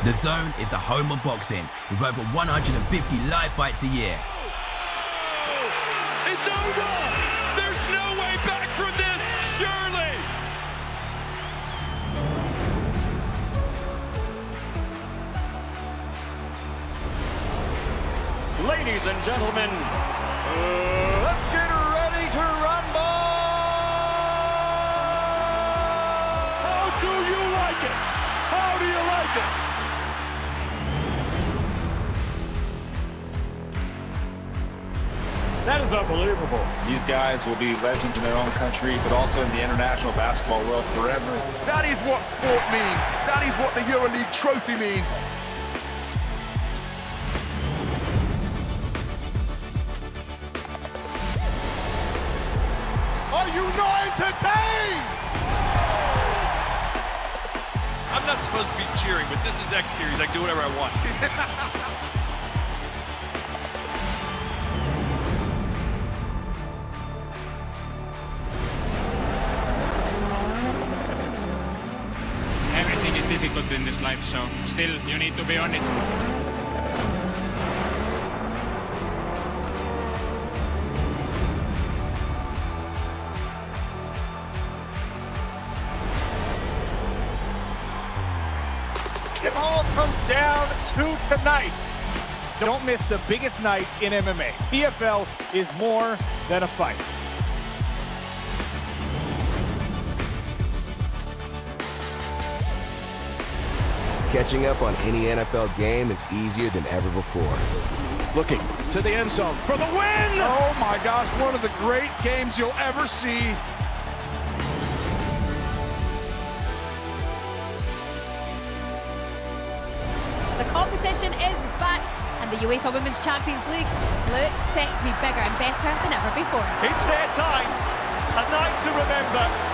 DAZN is the home of boxing, with over 150 live fights a year. It's over! There's no way back from this, surely! Ladies and gentlemen, let's get ready to rumble! How do you like it? How do you like it? That is unbelievable. These guys will be legends in their own country, but also in the international basketball world forever. That is what sport means. That is what the EuroLeague trophy means. Are you not entertained? I'm not supposed to be cheering, but this is X Series. I can do whatever I want. Everything is difficult in this life, so still you need to be on it. It all comes down to tonight. Don't miss the biggest night in MMA. PFL is more than a fight. Catching up on any NFL game is easier than ever before. Looking to the end zone for the win! Oh my gosh, one of the great games you'll ever see. The competition is back, and the UEFA Women's Champions League looks set to be bigger and better than ever before. It's their time. A night to remember.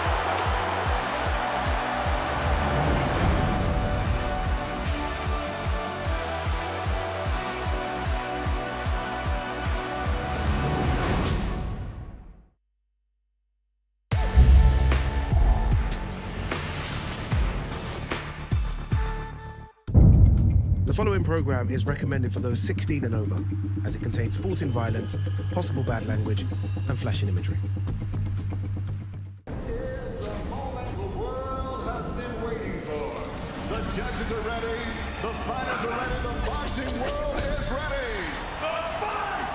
The following program is recommended for those 16 and over, as it contains sporting violence, possible bad language, and flashing imagery. Here's the moment the world has been waiting for. The judges are ready, the fighters are ready, the boxing world is ready. The fight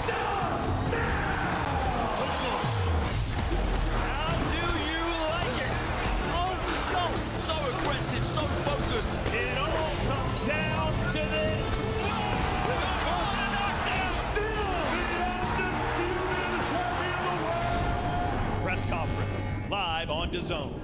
starts now! Let's go. How do you like it? On the show. So aggressive, so focused. It all comes down to this. Press conference live on DAZN.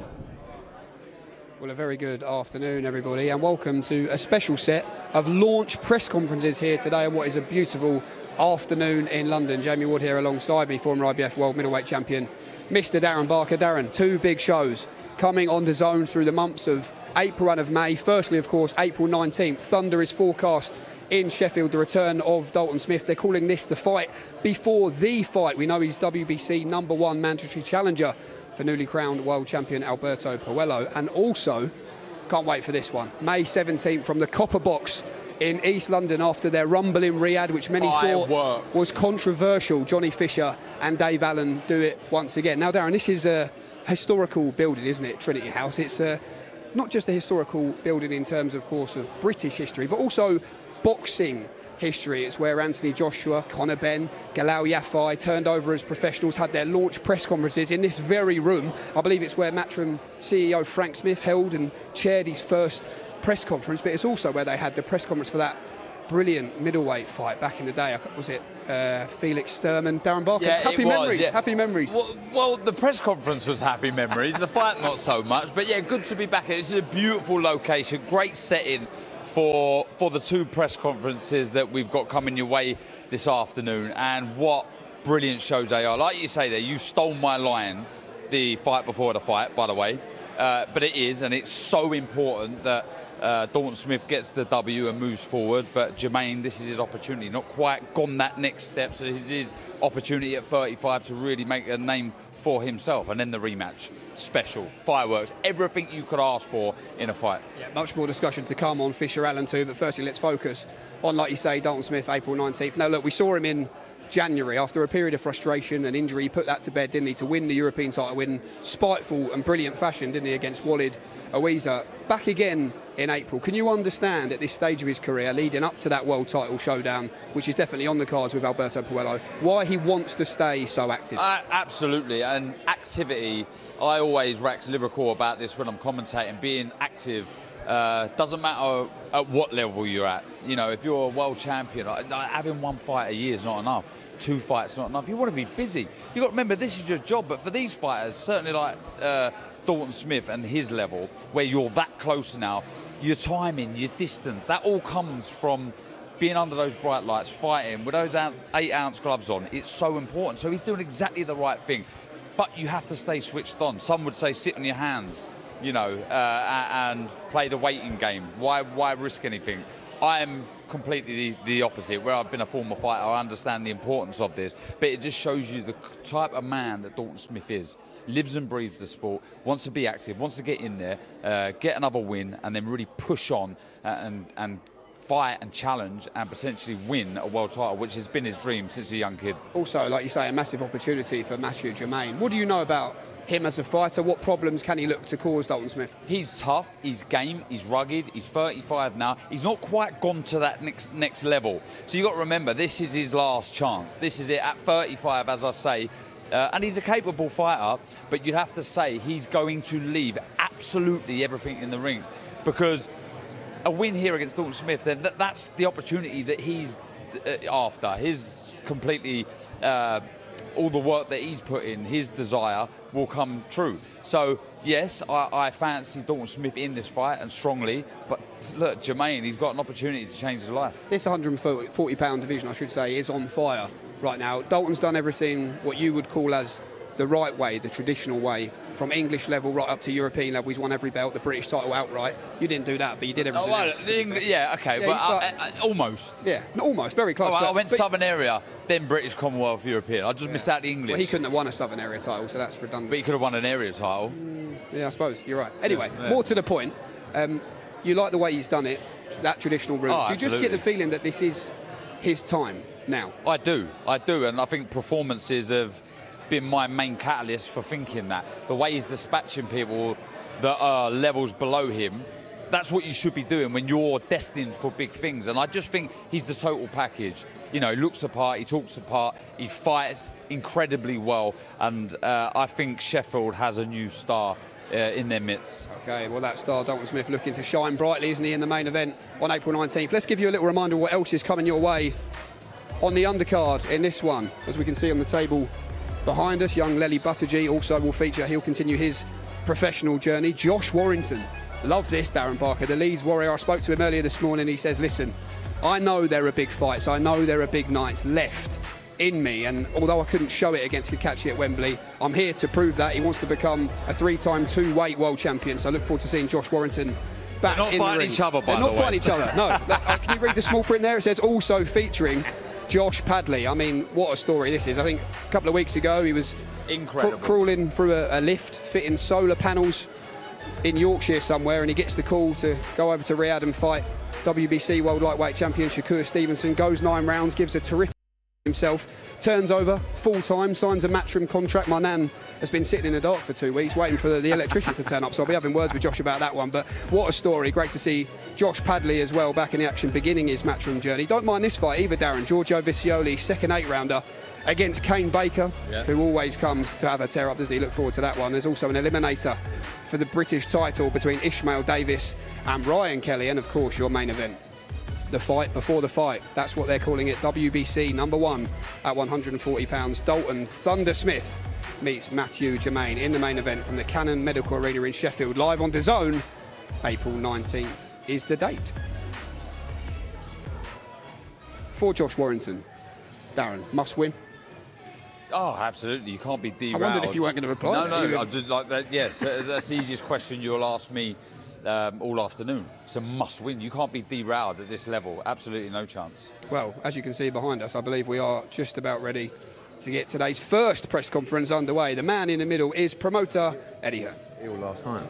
Well, a very good afternoon, everybody, and welcome to a special set of launch press conferences here today on what is a beautiful afternoon in London. Jamie Wood here alongside me, former IBF World Middleweight Champion, Mr. Darren Barker. Darren, two big shows coming on DAZN through the months of April and of May. Firstly, of course, April 19th, Thunder is forecast in Sheffield, the return of Dalton Smith. They're calling this the fight before the fight. We know he's WBC #1 mandatory challenger for newly crowned world champion Alberto Puello. And also, can't wait for this one, May 17th from the Copper Box in East London after their rumble in Riyadh, which many thought was controversial. Johnny Fisher and Dave Allen do it once again. Now, Darren, this is a historical building, isn't it, Trinity House? It's not just a historical building in terms, of course, of British history, but also boxing history. It's where Anthony Joshua, Conor Benn, Galal Yafai turned over as professionals, had their launch press conferences in this very room. I believe it's where Matchroom CEO Frank Smith held and chaired his first press conference, but it's also where they had the press conference for that brilliant middleweight fight back in the day. Was it Felix Sturman, Darren Barker? Yeah, happy memories. Yeah. Happy memories. Well, the press conference was happy memories. The fight not so much. But yeah, good to be back here. This is a beautiful location, great setting for the two press conferences that we've got coming your way this afternoon. And what brilliant shows they are. Like you say there, you stole my line, the fight before the fight, by the way. But it is, and it's so important that Dalton Smith gets the W and moves forward, but Germain, this is his opportunity. Not quite gone that next step, so this is his opportunity at 35 to really make a name for himself. And then the rematch, special, fireworks, everything you could ask for in a fight. Yeah, much more discussion to come on Fisher Allen too, but firstly let's focus on, like you say, Dalton Smith, April 19th. Now look, we saw him in January after a period of frustration and injury. He put that to bed, didn't he, to win the European title in spiteful and brilliant fashion, didn't he, against Walid Awiza. Back again in April. Can you understand at this stage of his career, leading up to that world title showdown, which is definitely on the cards with Alberto Puello, why he wants to stay so active? Absolutely, and activity, I always wax lyrical about this when I'm commentating. Being active doesn't matter at what level you're at. You know, if you're a world champion, having one fight a year is not enough. 2 fights not enough. You want to be busy. You've got to remember this is your job, but for these fighters, certainly like Dalton Smith and his level, where you're that close now, your timing, your distance, that all comes from being under those bright lights, fighting with those 8-ounce gloves on. It's so important. So he's doing exactly the right thing. But you have to stay switched on. Some would say sit on your hands, you know, and play the waiting game. Why risk anything? I am completely the opposite. Where I've been a former fighter, I understand the importance of this, but it just shows you the type of man that Dalton Smith is. Lives and breathes the sport, wants to be active, wants to get in there, get another win, and then really push on and fight and challenge and potentially win a world title, which has been his dream since a young kid. Also, like you say, a massive opportunity for Mathieu Germain. What do you know about him as a fighter? What problems can he look to cause Dalton Smith? He's tough, he's game, he's rugged, he's 35 now. He's not quite gone to that next level. So you've got to remember, this is his last chance. This is it at 35, as I say. And he's a capable fighter, but you'd have to say he's going to leave absolutely everything in the ring, because a win here against Dalton Smith, then that's the opportunity that he's after. His completely... all the work that he's put in, his desire will come true. So, yes, I fancy Dalton Smith in this fight, and strongly, but look, Germain, he's got an opportunity to change his life. This 140-pound division, I should say, is on fire right now. Dalton's done everything what you would call as the right way, the traditional way, from English level right up to European level. He's won every belt, the British title outright. You didn't do that, but you did everything else. Yeah, okay, yeah, but almost. Yeah, almost, very close. I went Southern area, then British, Commonwealth, European. I just missed out the English. Well, he couldn't have won a Southern area title, so that's redundant. But he could have won an area title. Yeah, I suppose, you're right. Anyway, more to the point, you like the way he's done it, that traditional route. Do you just get the feeling that this is his time now? I do, and I think performances have been my main catalyst for thinking that. The way he's dispatching people that are levels below him, that's what you should be doing when you're destined for big things. And I just think he's the total package. You know, he looks the part, he talks the part, he fights incredibly well, and I think Sheffield has a new star in their midst. Okay, well, that star, Dalton Smith, looking to shine brightly, isn't he, in the main event on April 19th. Let's give you a little reminder of what else is coming your way on the undercard in this one. As we can see on the table behind us, young Lely Buttigieg also will feature. He'll continue his professional journey. Josh Warrington. Love this, Darren Barker, the Leeds Warrior. I spoke to him earlier this morning. He says, listen, I know there are big fights. I know there are big nights left in me. And although I couldn't show it against Kakachi at Wembley, I'm here to prove that. He wants to become a 3-time 2-weight world champion. So I look forward to seeing Josh Warrington back in the ring. Not fighting each other, by the way. They're not fighting each other, no. Can you read the small print there? It says also featuring Josh Padley. I mean, what a story this is. I think a couple of weeks ago he was crawling through a lift, fitting solar panels in Yorkshire somewhere, and he gets the call to go over to Riyadh and fight WBC World Lightweight Champion Shakur Stevenson. Goes 9 rounds, gives a terrific himself, turns over full-time, signs a Matchroom contract. My nan has been sitting in the dark for 2 weeks waiting for the electrician to turn up, so I'll be having words with Josh about that one. But what a story. Great to see Josh Padley as well back in the action, beginning his Matchroom journey. Don't mind this fight either, Darren. Giorgio Visioli, second 8-rounder against Kane Baker, who always comes to have a tear up, doesn't he? Look forward to that one. There's also an eliminator for the British title between Ishmael Davis and Ryan Kelly, and of course your main event, the fight before the fight. That's what they're calling it. WBC #1 at 140 pounds. Dalton Thunder Smith meets Mathieu Germain in the main event from the Cannon Medical Arena in Sheffield. Live on DAZN, April 19th is the date. For Josh Warrington, Darren, must win. Oh, absolutely. You can't be derailed. I wondered if you weren't going to reply. No, I just like that. Yes, that's the easiest question you'll ask me all afternoon. It's a must-win. You can't be derailed at this level. Absolutely no chance. Well, as you can see behind us, I believe we are just about ready to get today's first press conference underway. The man in the middle is promoter Eddie Hearn. Ill last night.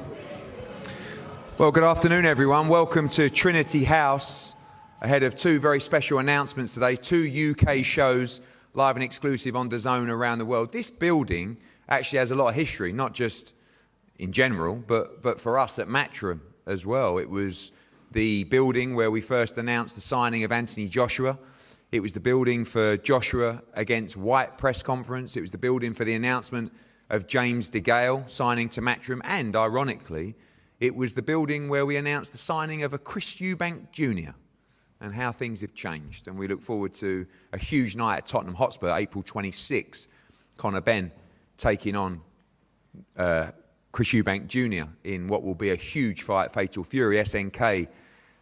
Well, good afternoon, everyone. Welcome to Trinity House, ahead of two very special announcements today, two UK shows live and exclusive on DAZN around the world. This building actually has a lot of history, not just in general, but for us at Matchroom as well. It was the building where we first announced the signing of Anthony Joshua. It was the building for Joshua against White press conference. It was the building for the announcement of James DeGale signing to Matchroom. And ironically, it was the building where we announced the signing of a Chris Eubank Jr. and how things have changed. And we look forward to a huge night at Tottenham Hotspur, April 26. Conor Benn taking on Chris Eubank Jr. in what will be a huge fight, Fatal Fury, SNK,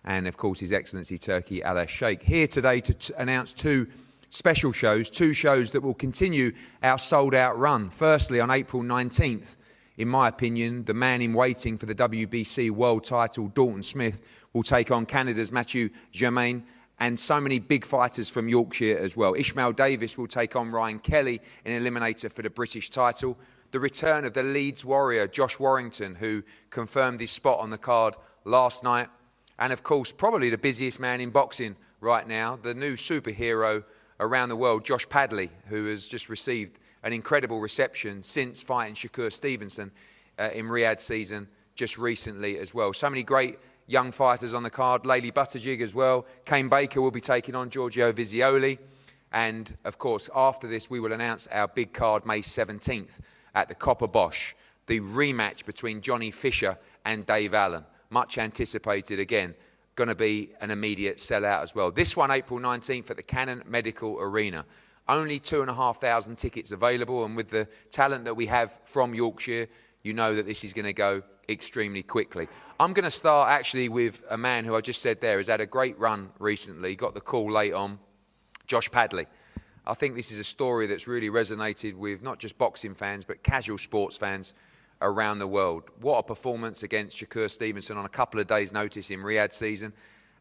and of course His Excellency Turki Al Sheikh. Here today to announce two special shows, two shows that will continue our sold-out run. Firstly, on April 19th, in my opinion, the man in waiting for the WBC world title, Dalton Smith, will take on Canada's Mathieu Germain, and so many big fighters from Yorkshire as well. Ishmael Davis will take on Ryan Kelly in eliminator for the British title. The return of the Leeds Warrior, Josh Warrington, who confirmed his spot on the card last night. And of course, probably the busiest man in boxing right now, the new superhero around the world, Josh Padley, who has just received an incredible reception since fighting Shakur Stevenson in Riyadh season just recently as well. So many great young fighters on the card. Layli Buttigieg as well. Kane Baker will be taking on Giorgio Vizioli. And of course, after this, we will announce our big card May 17th at the Copper Bosch, the rematch between Johnny Fisher and Dave Allen. Much anticipated, again, going to be an immediate sellout as well. This one, April 19th at the Cannon Medical Arena. Only 2,500 tickets available, and with the talent that we have from Yorkshire, you know that this is going to go extremely quickly. I'm going to start actually with a man who I just said there has had a great run recently, got the call late on, Josh Padley. I think this is a story that's really resonated with not just boxing fans, but casual sports fans around the world. What a performance against Shakur Stevenson on a couple of days' notice in Riyadh season.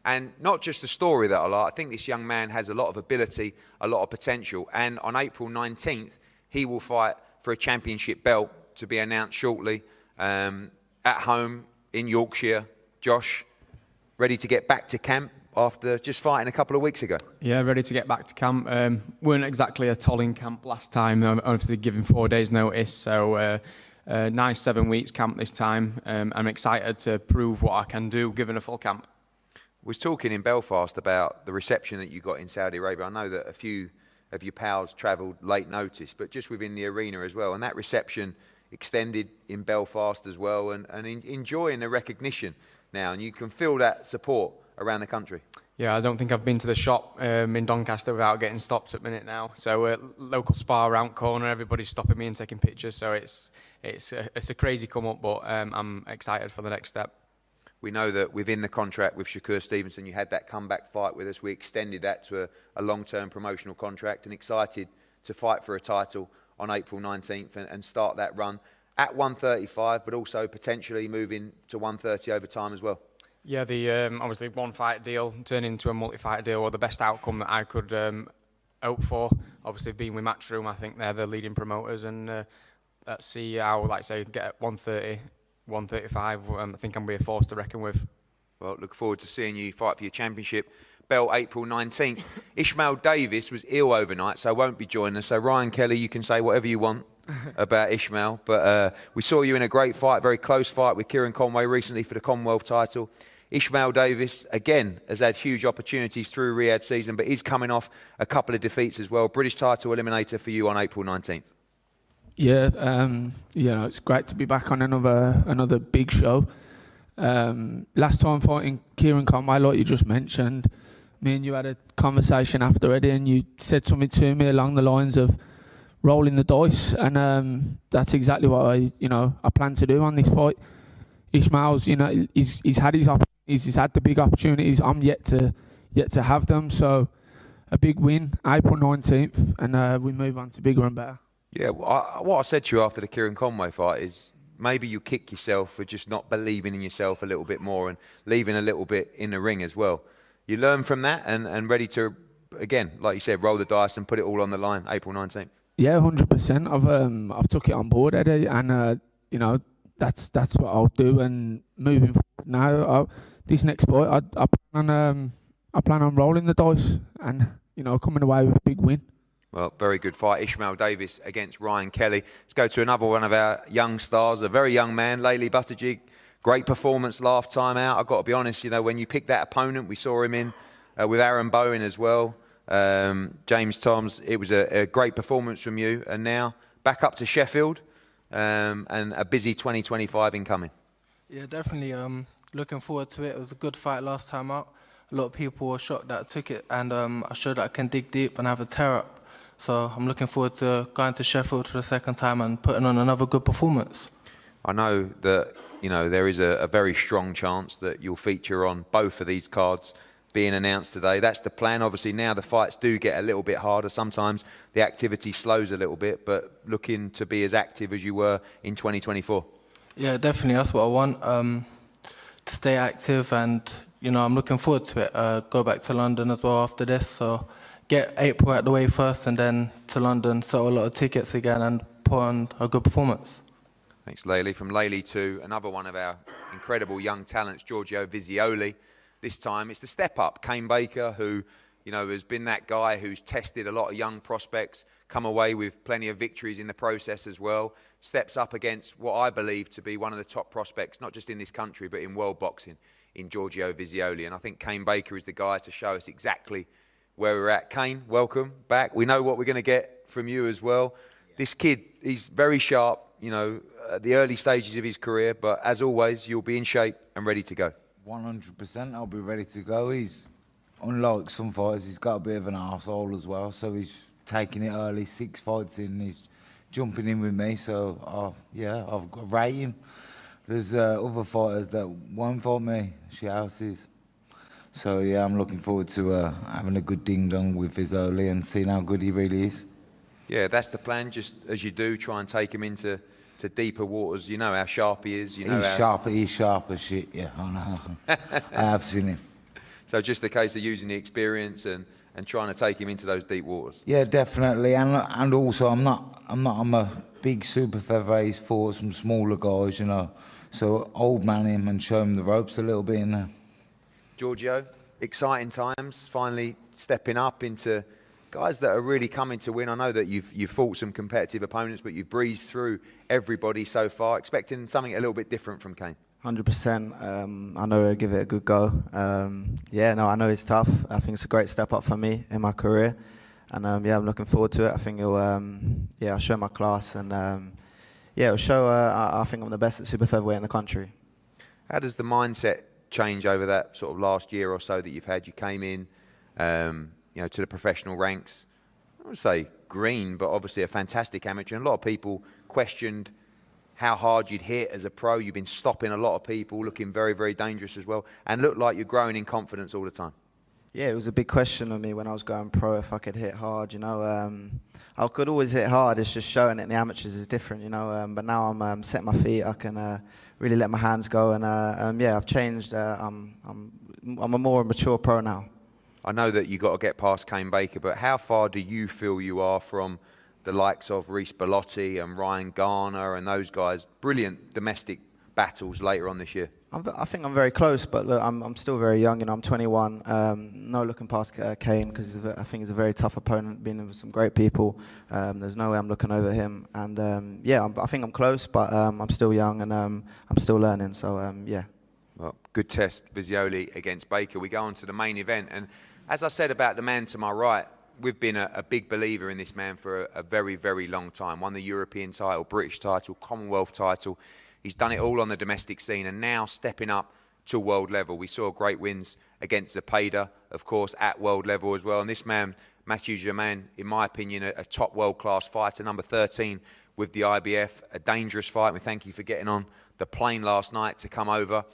And not just the story that I like, I think this young man has a lot of ability, a lot of potential. And on April 19th, he will fight for a championship belt to be announced shortly at home in Yorkshire. Josh, ready to get back to camp after just fighting a couple of weeks ago? Yeah, ready to get back to camp. Weren't exactly at all in camp last time, obviously given 4 days' notice. So nice 7 weeks camp this time. I'm excited to prove what I can do given a full camp. Was talking in Belfast about the reception that you got in Saudi Arabia. I know that a few of your pals travelled late notice, but just within the arena as well. And that reception extended in Belfast as well, and enjoying the recognition now. And you can feel that support around the country. Yeah, I don't think I've been to the shop in Doncaster without getting stopped at minute now. So local spa around corner, everybody's stopping me and taking pictures. So it's a crazy come up, but I'm excited for the next step. We know that within the contract with Shakur Stevenson, you had that comeback fight with us. We extended that to a long-term promotional contract, and excited to fight for a title on April 19th and start that run at 135, but also potentially moving to 130 over time as well. Yeah, the obviously one fight deal turned into a multi-fight deal, or the best outcome that I could hope for. Obviously, being with Matchroom, I think they're the leading promoters, and let's see how, like I say, get at 130, 135. I think I'm going to be a force to reckon with. Well, look forward to seeing you fight for your championship belt April 19th. Ishmael Davis was ill overnight, so won't be joining us. So Ryan Kelly, you can say whatever you want about Ishmael, but we saw you in a great fight, very close fight with Kieran Conway recently for the Commonwealth title. Ishmael Davis, again, has had huge opportunities through Riyadh season, but he's coming off a couple of defeats as well. British title eliminator for you on April 19th. Yeah, you know, it's great to be back on another big show. Last time fighting Kieran Conway, like you just mentioned, me and you had a conversation after Eddie, and you said something to me along the lines of rolling the dice, and that's exactly what I plan to do on this fight. Ishmael's, he's had his opportunities, he's had the big opportunities. I'm yet to have them. So a big win, April 19th, and we move on to bigger and better. Yeah, what I said to you after the Kieran Conway fight is maybe you kick yourself for just not believing in yourself a little bit more and leaving a little bit in the ring as well. You learn from that and ready to, again, like you said, roll the dice and put it all on the line, April 19th. Yeah, 100%. I've took it on board, Eddie, and you know, that's what I'll do. And moving forward now, this next fight, I plan on rolling the dice and, you know, coming away with a big win. Well, very good fight. Ishmael Davis against Ryan Kelly. Let's go to another one of our young stars, a very young man, Laley Buttigieg. Great performance last time out. I've got to be honest, you know, when you pick that opponent, we saw him in with Aaron Bowen as well. James Toms, it was a great performance from you. And now back up to Sheffield and a busy 2025 incoming. Yeah, definitely. Looking forward to it. It was a good fight last time out. A lot of people were shocked that I took it, and I showed that I can dig deep and have a tear up. So I'm looking forward to going to Sheffield for the second time and putting on another good performance. I know that, you know, there is a very strong chance that you'll feature on both of these cards being announced today. That's the plan. Obviously, now the fights do get a little bit harder. Sometimes the activity slows a little bit, but looking to be as active as you were in 2024. Yeah, definitely. That's what I want, to stay active, and, you know, I'm looking forward to it. Go back to London as well after this, so get April out the way first and then to London, sell a lot of tickets again and put on a good performance. Thanks, Laley. From Laley to another one of our incredible young talents, Giorgio Visioli. This time it's the step up, Kane Baker, who, you know, has been that guy who's tested a lot of young prospects, come away with plenty of victories in the process as well. Steps up against what I believe to be one of the top prospects, not just in this country, but in world boxing, in Giorgio Visioli. And I think Kane Baker is the guy to show us exactly where we're at. Kane, welcome back. We know what we're going to get from you as well. This kid, he's very sharp, you know, at the early stages of his career, but as always, you'll be in shape and ready to go. 100%, I'll be ready to go. He's, unlike some fighters, he's got a bit of an arsehole as well, so he's taking it early, 6 fights in, he's jumping in with me, so yeah, I've got to rate him. There's other fighters that won't fight me, houses. So yeah, I'm looking forward to having a good ding-dong with Visioli and seeing how good he really is. Yeah, that's the plan, just as you do, try and take him into deeper waters. You know how sharp he is. You know he's sharp as shit, yeah, I know. I have seen him. So just a case of using the experience and trying to take him into those deep waters. Yeah, definitely, and also I'm a big super featherweight. He's fought some smaller guys, you know, so old man him and show him the ropes a little bit in there. Giorgio, exciting times, finally stepping up into guys that are really coming to win. I know that you've fought some competitive opponents, but you've breezed through everybody so far. Expecting something a little bit different from Kane. 100%. I know he'll give it a good go. Yeah, no, I know it's tough. I think it's a great step up for me in my career, and yeah, I'm looking forward to it. I think it'll, I'll show my class, and yeah, it'll show. I think I'm the best at super featherweight in the country. How does the mindset change over that sort of last year or so that you've had? You came in, you know, to the professional ranks. I would say green, but obviously a fantastic amateur. And a lot of people questioned how hard you'd hit as a pro. You've been stopping a lot of people, looking very, very dangerous as well, and looked like you're growing in confidence all the time. Yeah, it was a big question on me when I was going pro if I could hit hard, you know. I could always hit hard, it's just showing it in the amateurs is different, you know. But now I'm setting my feet, I can really let my hands go, and yeah, I've changed. I'm a more mature pro now. I know that you got to get past Kane Baker, but how far do you feel you are from the likes of Reece Bellotti and Ryan Garner and those guys? Brilliant domestic battles later on this year. I think I'm very close, but look, I'm still very young, you know, I'm 21. No looking past Kane, because I think he's a very tough opponent, been with some great people. There's no way I'm looking over him. And yeah, I think I'm close, but I'm still young and I'm still learning, so yeah. Well, good test, Visioli against Baker. We go on to the main event, and as I said about the man to my right, we've been a big believer in this man for a very, very long time. Won the European title, British title, Commonwealth title. He's done it all on the domestic scene and now stepping up to world level. We saw great wins against Zepeda, of course, at world level as well. And this man, Mathieu Germain, in my opinion, a top world-class fighter, number 13 with the IBF, a dangerous fight. We thank you for getting on the plane last night to come over.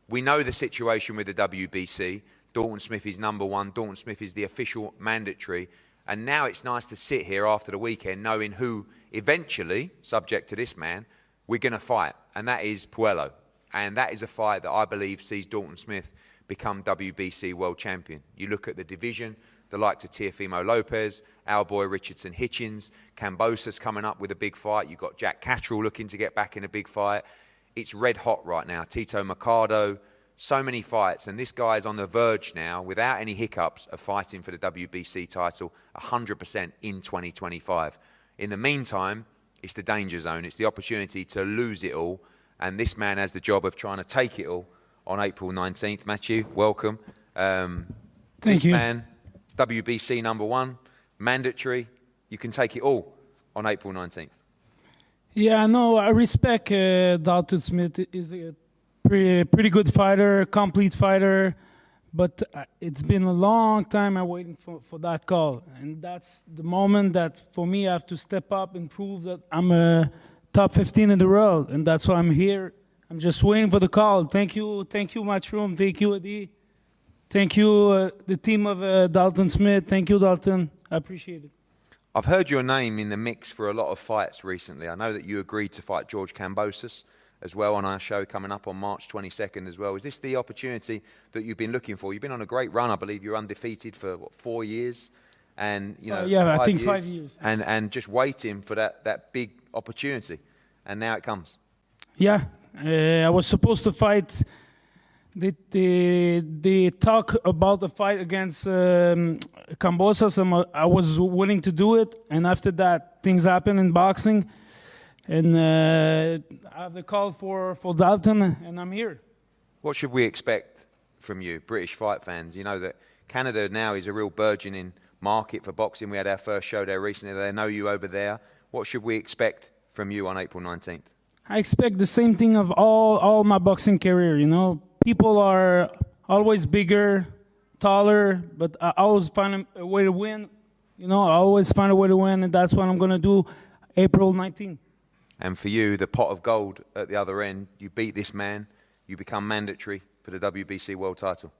We know the situation with the WBC. Dalton Smith is number one. Dalton Smith is the official mandatory. And now it's nice to sit here after the weekend knowing who eventually, subject to this man, we're going to fight, and that is Puello. And that is a fight that I believe sees Dalton Smith become WBC world champion. You look at the division, the likes of Teofimo Lopez, our boy Richardson Hitchens, Kambosos coming up with a big fight. You've got Jack Catterall looking to get back in a big fight. It's red hot right now. Tito Mercado, so many fights. And this guy is on the verge now, without any hiccups, of fighting for the WBC title 100% in 2025. In the meantime, it's the danger zone. It's the opportunity to lose it all. And this man has the job of trying to take it all on April 19th. Mathieu, welcome. Thank you. Man, WBC #1, mandatory. You can take it all on April 19th. Yeah, no, I respect Dalton Smith. Is a pretty good fighter, complete fighter, but it's been a long time I'm waiting for that call. And that's the moment that, for me, I have to step up and prove that I'm a top 15 in the world. And that's why I'm here. I'm just waiting for the call. Thank you, Matchroom. Thank you, Adi. Thank you, the team of Dalton Smith. Thank you, Dalton. I appreciate it. I've heard your name in the mix for a lot of fights recently. I know that you agreed to fight George Kambosos as well on our show coming up on March 22nd as well. Is this the opportunity that you've been looking for? You've been on a great run. I believe you're undefeated for, 4 years? And, yeah, I think 5 years. And just waiting for that big opportunity. And now it comes. Yeah, I was supposed to fight. They talk about the fight against Kambosos, and I was willing to do it. And after that, things happen in boxing. And I have the call for Dalton, and I'm here. What should we expect from you, British fight fans? You know that Canada now is a real burgeoning market for boxing. We had our first show there recently. They know you over there. What should we expect from you on April 19th? I expect the same thing of all my boxing career, you know. People are always bigger, taller, but I always find a way to win. You know, I always find a way to win, and that's what I'm going to do April 19th. And for you, the pot of gold at the other end, you beat this man, you become mandatory for the WBC world title.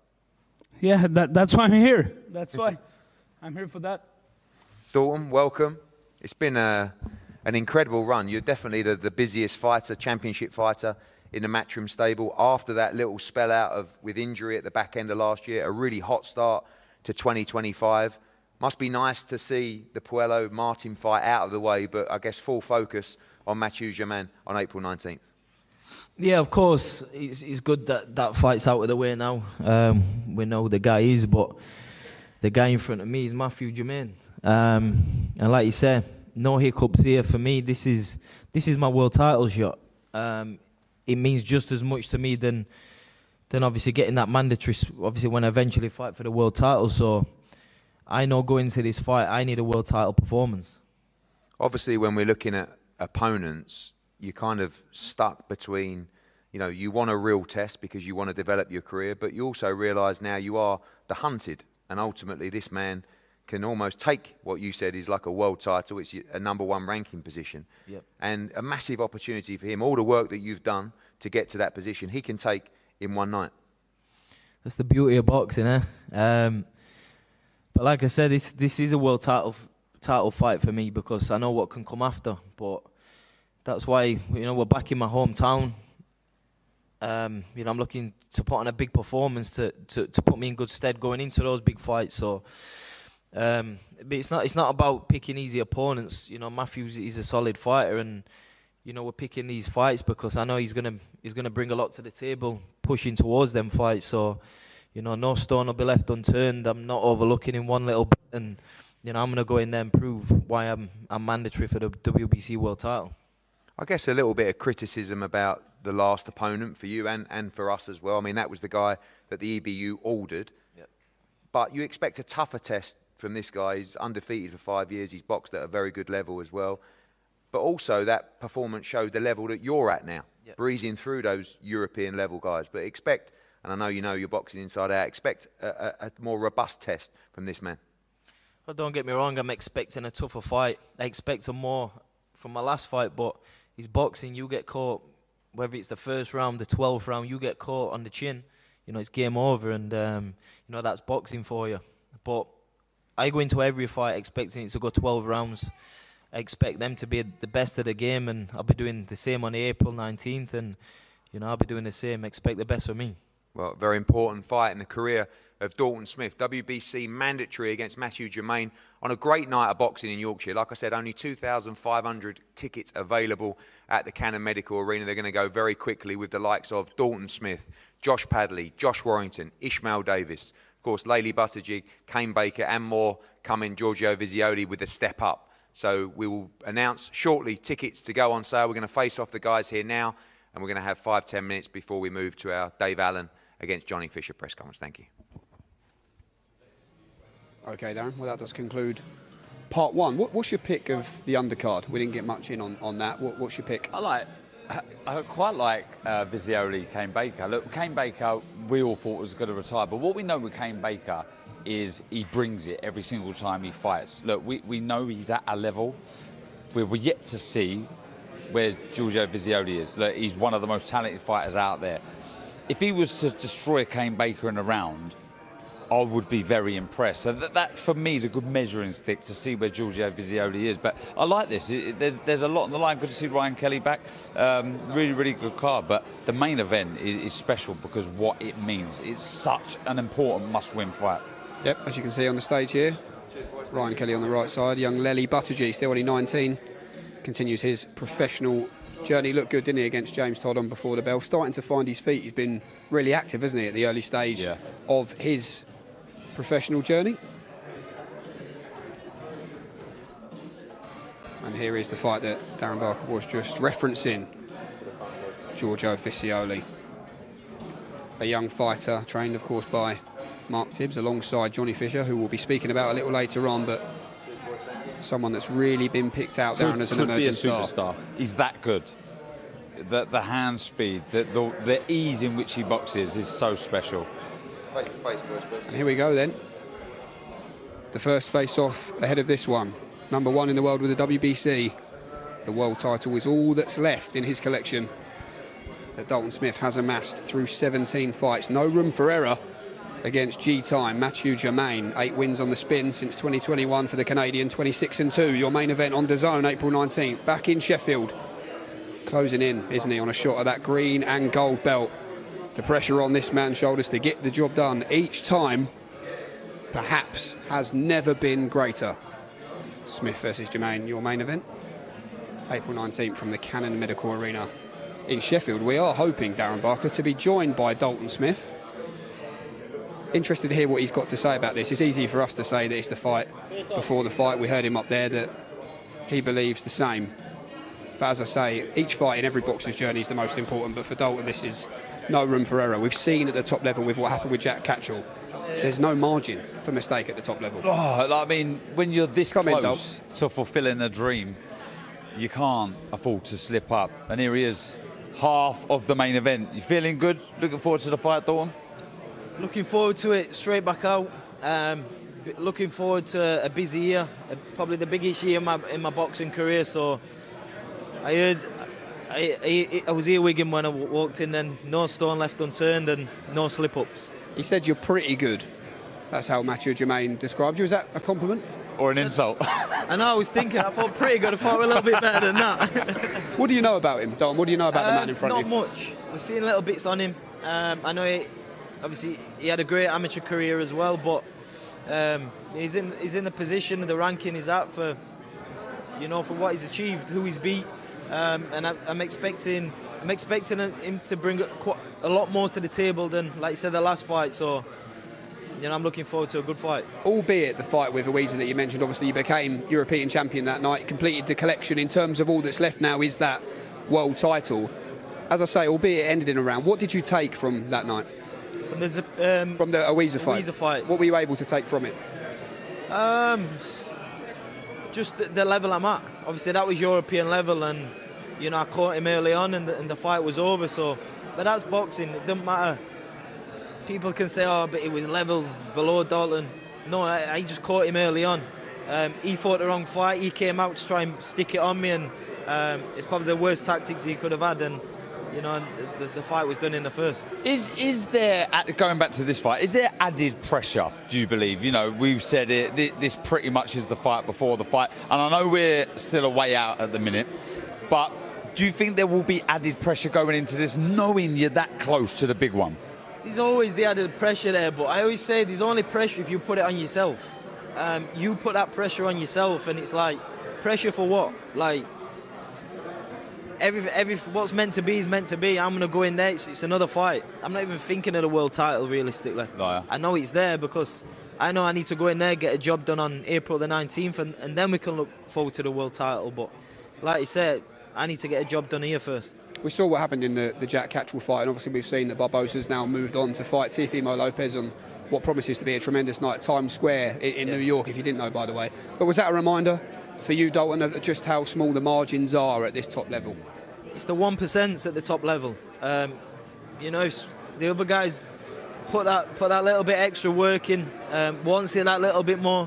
Yeah, that's why I'm here. That's why I'm here for that. Dalton, welcome. It's been an incredible run. You're definitely the busiest fighter, championship fighter in the Matchroom stable. After that little spell out with injury at the back end of last year, a really hot start to 2025. Must be nice to see the Puello-Martin fight out of the way, but I guess full focus on Mathieu Germain on April 19th. Yeah, of course. It's good that fight's out of the way now. We know the guy is, but the guy in front of me is Mathieu Germain. And like you say, no hiccups here for me. This is my world title shot. It means just as much to me than obviously getting that mandatory, obviously when I eventually fight for the world title. So I know going into this fight, I need a world title performance. Obviously, when we're looking at opponents, you're kind of stuck between, you want a real test because you want to develop your career, but you also realise now you are the hunted. And ultimately, this man can almost take what you said is like a world title. It's a #1 ranking position. Yep. And a massive opportunity for him. All the work that you've done to get to that position, he can take in one night. That's the beauty of boxing, eh? But like I said, this is a world title fight for me because I know what can come after. But that's why, we're back in my hometown. I'm looking to put on a big performance to put me in good stead going into those big fights. So, but it's not about picking easy opponents. Matthew's a solid fighter, and we're picking these fights because I know he's gonna bring a lot to the table, pushing towards them fights. So, no stone will be left unturned. I'm not overlooking in one little bit, and I'm gonna go in there and prove why I'm mandatory for the WBC world title. I guess a little bit of criticism about the last opponent for you and for us as well. I mean, that was the guy that the EBU ordered. Yep. But you expect a tougher test from this guy. He's undefeated for 5 years. He's boxed at a very good level as well. But also that performance showed the level that you're at now, yep, breezing through those European level guys. But expect, and I know you're boxing inside out, expect a more robust test from this man. Well, don't get me wrong, I'm expecting a tougher fight. I expect more from my last fight, but he's boxing, you get caught, whether it's the first round, the 12th round, you get caught on the chin, it's game over, and that's boxing for you. But I go into every fight expecting it to go 12 rounds. I expect them to be the best of the game, and I'll be doing the same on April 19th, and I'll be doing the same. Expect the best for me. Well, very important fight in the career of Dalton Smith. WBC mandatory against Mathieu Germain on a great night of boxing in Yorkshire. Like I said, only 2,500 tickets available at the Cannon Medical Arena. They're going to go very quickly with the likes of Dalton Smith, Josh Padley, Josh Warrington, Ishmael Davis, of course, Layli Buttigieg, Kane Baker, and more coming. Giorgio Visioli with a step up. So we will announce shortly tickets to go on sale. We're going to face off the guys here now, and we're going to have 5-10 minutes before we move to our Dave Allen against Johnny Fisher press conference. Thank you. Okay, Darren, well, that does conclude part one. What's your pick of the undercard? We didn't get much in on that. What's your pick? I quite like Visioli, Kane Baker. Look, Kane Baker, we all thought was going to retire, but what we know with Kane Baker is he brings it every single time he fights. Look, we know he's at a level where we're yet to see where Giorgio Visioli is. Look, he's one of the most talented fighters out there. If he was to destroy Kane Baker in a round, I would be very impressed. So that for me is a good measuring stick to see where Giorgio Visioli is. But I like this. There's a lot on the line. Good to see Ryan Kelly back. Really, really good card. But the main event is special because what it means. It's such an important must-win fight. Yep, as you can see on the stage here, Ryan Kelly on the right side. Young Layli Buttigieg, still only 19, continues his professional journey. Looked good, didn't he, against James Todd on Before the Bell. Starting to find his feet. He's been really active, hasn't he, at the early stage of his professional journey. And here is the fight that Darren Barker was just referencing. Giorgio Visioli, a young fighter, trained of course by Mark Tibbs alongside Johnny Fisher, who we'll be speaking about a little later on, but someone that's really been picked out, Darren, as an emerging superstar. He's that good. The hand speed, the ease in which he boxes is so special. Face-to-face, boys. And here we go then. The first face-off ahead of this one. Number one in the world with the WBC. The world title is all that's left in his collection that Dalton Smith has amassed through 17 fights. No room for error against G-Time. Mathieu Germain, 8 wins on the spin since 2021 for the Canadian, 26-2. Your main event on DAZN, April 19th, back in Sheffield. Closing in, isn't he, on a shot of that green and gold belt. The pressure on this man's shoulders to get the job done each time, perhaps, has never been greater. Smith versus Germain, your main event, April 19th from the Cannon Medical Arena in Sheffield. We are hoping, Darren Barker, to be joined by Dalton Smith. Interested to hear what he's got to say about this. It's easy for us to say that it's the fight before the fight. We heard him up there that he believes the same. But as I say, each fight in every boxer's journey is the most important. But for Dalton, this is no room for error. We've seen at the top level with what happened with Jack Catchell, there's no margin for mistake at the top level. Oh, I mean, when you're this close to fulfilling a dream, you can't afford to slip up. And here he is, half of the main event. You feeling good? Looking forward to the fight, Dalton? Looking forward to it, straight back out. Looking forward to a busy year, probably the biggest year in my boxing career. So I heard, I was earwigging when I walked in, and no stone left unturned and no slip-ups. He said you're pretty good. That's how Mathieu Germain described you. Is that a compliment? Or an insult? I know, I was thinking, I thought pretty good. I thought we're a little bit better than that. What do you know about him, Dalton? What do you know about the man in front of you? Not much. We're seeing little bits on him. I know obviously he had a great amateur career as well, but he's in the position, the ranking he's at for, for what he's achieved, who he's beat, and I'm expecting him to bring a lot more to the table than, like you said, the last fight. So, I'm looking forward to a good fight. Albeit the fight with Awiza that you mentioned, obviously you became European champion that night, completed the collection. In terms of all that's left now is that world title. As I say, albeit it ended in a round, what did you take from that night? From the Awiza fight. What were you able to take from it? Just the level I'm at. Obviously that was European level, and I caught him early on, and the fight was over. So, but that's boxing. It doesn't matter. People can say, "Oh, but it was levels below Dalton." No, I just caught him early on. He fought the wrong fight. He came out to try and stick it on me, and it's probably the worst tactics he could have had. And the fight was done in the first. Is there, going back to this fight, is there added pressure, do you believe? We've said it, this pretty much is the fight before the fight, and I know we're still a way out at the minute, but do you think there will be added pressure going into this, knowing you're that close to the big one? there's always the added pressure there, but I always say there's only pressure if you put it on yourself. You put that pressure on yourself, and it's like, pressure for what? Like, every what's meant to be is meant to be. I'm going to go in there, it's another fight. I'm not even thinking of the world title, realistically. Liar. I know it's there because I know I need to go in there, get a job done on April the 19th, and then we can look forward to the world title. But like you said, I need to get a job done here first. We saw what happened in the Jack Catchwell fight, and obviously we've seen that Barbosa's now moved on to fight Teofimo Lopez on what promises to be a tremendous night at Times Square in New York, if you didn't know, by the way. But was that a reminder for you, Dalton, of just how small the margins are at this top level? It's the 1% at the top level. You know, if the other guys put that little bit extra work in, wants it that little bit more,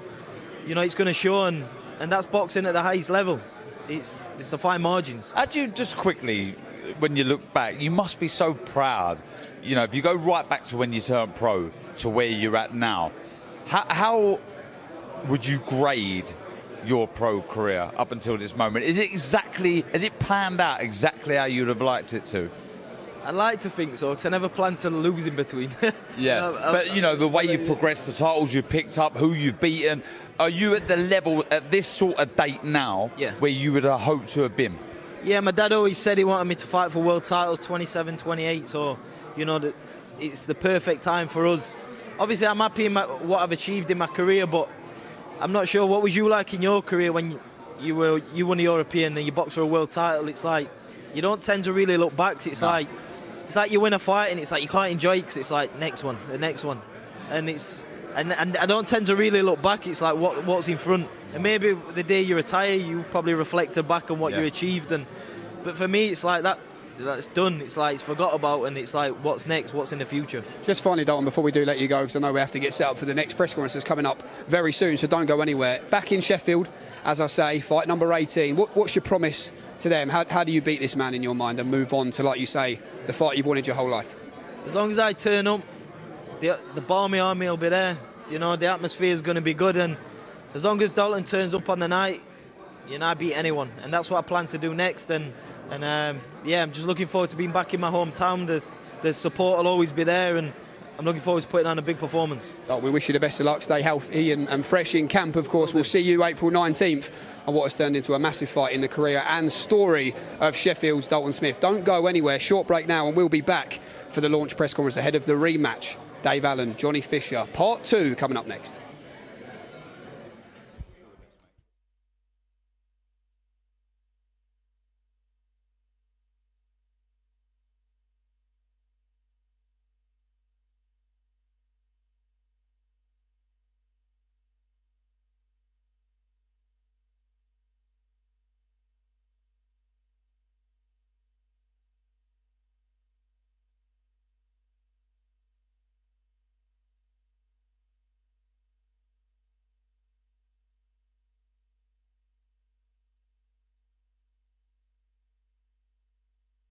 you know, it's going to show, and that's boxing at the highest level. It's the fine margins. Had you, just quickly, when you look back, you must be so proud. You know, if you go right back to when you turned pro to where you're at now, how would you grade your pro career up until this moment? Has it planned out exactly how you'd have liked it to? I'd like to think so, because I never planned to lose in between. Yeah, but you know, the way you've progressed, the titles you've picked up, who you've beaten, are you at the level at this sort of date now where you would have hoped to have been? Yeah, my dad always said he wanted me to fight for world titles 27, 28, so, you know, it's the perfect time for us. Obviously, I'm happy in what I've achieved in my career, but I'm not sure, what was you like in your career when you won a European and you boxed for a world title? It's like, you don't tend to really look back. It's like you win a fight and it's like you can't enjoy it because it's like the next one. And I don't tend to really look back. It's like what's in front. And maybe the day you retire, you probably reflect back on what you achieved. But for me, it's like that's done. It's like it's forgot about, and it's like what's next, what's in the future. Just finally, Dalton, before we do let you go, because I know we have to get set up for the next press conference that's coming up very soon, so don't go anywhere. Back in Sheffield, as I say, fight number 18. What's your promise to them? How do you beat this man in your mind and move on to, like you say, the fight you've wanted your whole life? As long as I turn up, the Barmy Army will be there. You know, the atmosphere is going to be good, and as long as Dalton turns up on the night, you know, I beat anyone, and that's what I plan to do next. And yeah, I'm just looking forward to being back in my hometown. The support will always be there, and I'm looking forward to putting on a big performance. We wish you the best of luck. Stay healthy and fresh in camp, of course. We'll see you April 19th on what has turned into a massive fight in the career and story of Sheffield's Dalton Smith. Don't go anywhere. Short break now, and we'll be back for the launch press conference ahead of the rematch. Dave Allen, Johnny Fisher, part 2 coming up next.